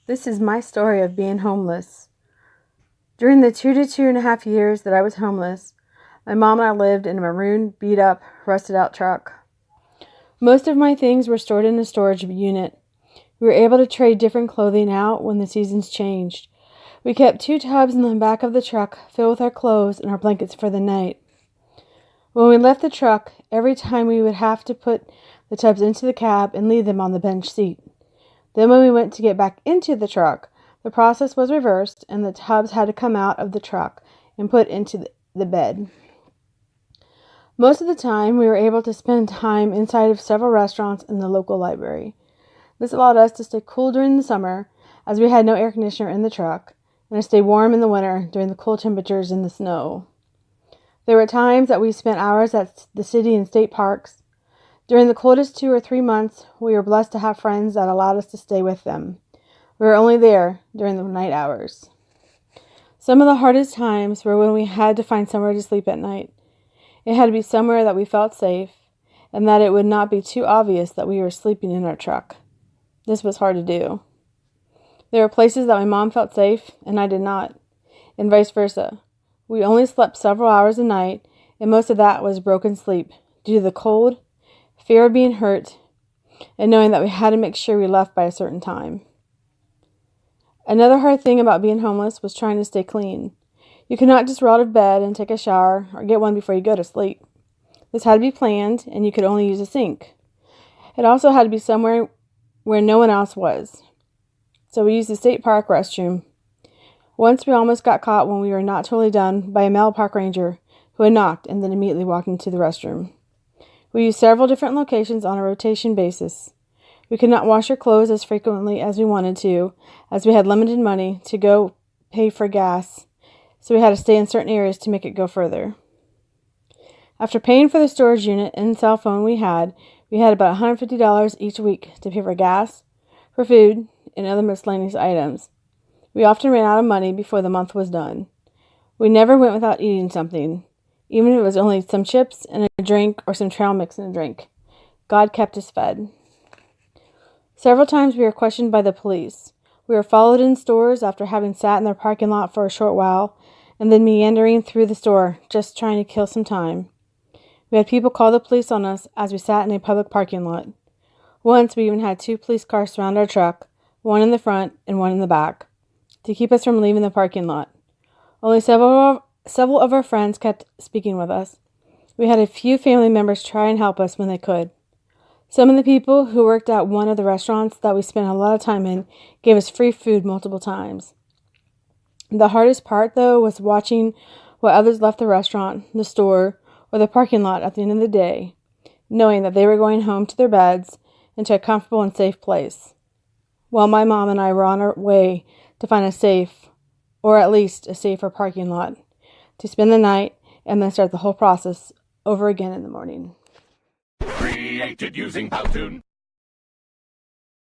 This is my story of being homeless. During the 2.5 years that I was homeless, my mom and I lived in a maroon, beat-up, rusted-out truck. Most of my things were stored in a storage unit. We were able to trade different clothing out when the seasons changed. We kept 2 tubs in the back of the truck filled with our clothes and our blankets for the night. When we left the truck, every time we would have to put the tubs into the cab and leave them on the bench seat. Then when we went to get back into the truck, the process was reversed and the tubs had to come out of the truck and put into the bed. Most of the time, we were able to spend time inside of several restaurants and the local library. This allowed us to stay cool during the summer, as we had no air conditioner in the truck, and to stay warm in the winter during the cool temperatures in the snow. There were times that we spent hours at the city and state parks. During the coldest 2 or 3 months, we were blessed to have friends that allowed us to stay with them. We were only there during the night hours. Some of the hardest times were when we had to find somewhere to sleep at night. It had to be somewhere that we felt safe, and that it would not be too obvious that we were sleeping in our truck. This was hard to do. There were places that my mom felt safe, and I did not, and vice versa. We only slept several hours a night, and most of that was broken sleep due to the cold, fear of being hurt, and knowing that we had to make sure we left by a certain time. Another hard thing about being homeless was trying to stay clean. You could not just roll out of bed and take a shower or get one before you go to sleep. This had to be planned, and you could only use a sink. It also had to be somewhere where no one else was. So we used the state park restroom. Once we almost got caught when we were not totally done by a male park ranger who had knocked and then immediately walked into the restroom. We used several different locations on a rotation basis. We could not wash our clothes as frequently as we wanted to, as we had limited money to go pay for gas, so we had to stay in certain areas to make it go further. After paying for the storage unit and cell phone we had about $150 each week to pay for gas, for food, and other miscellaneous items. We often ran out of money before the month was done. We never went without eating something, even if it was only some chips and a drink or some trail mix and a drink. God kept us fed. Several times we were questioned by the police. We were followed in stores after having sat in their parking lot for a short while, and then meandering through the store, just trying to kill some time. We had people call the police on us as we sat in a public parking lot. Once we even had 2 police cars surround our truck, one in the front and one in the back, to keep us from leaving the parking lot. Only several of our friends kept speaking with us. We had a few family members try and help us when they could. Some of the people who worked at one of the restaurants that we spent a lot of time in gave us free food multiple times. The hardest part, though, was watching what others left the restaurant, the store, or the parking lot at the end of the day, knowing that they were going home to their beds and to a comfortable and safe place, while my mom and I were on our way to find a safe, or at least a safer parking lot, to spend the night and then start the whole process over again in the morning. Created using Powtoon.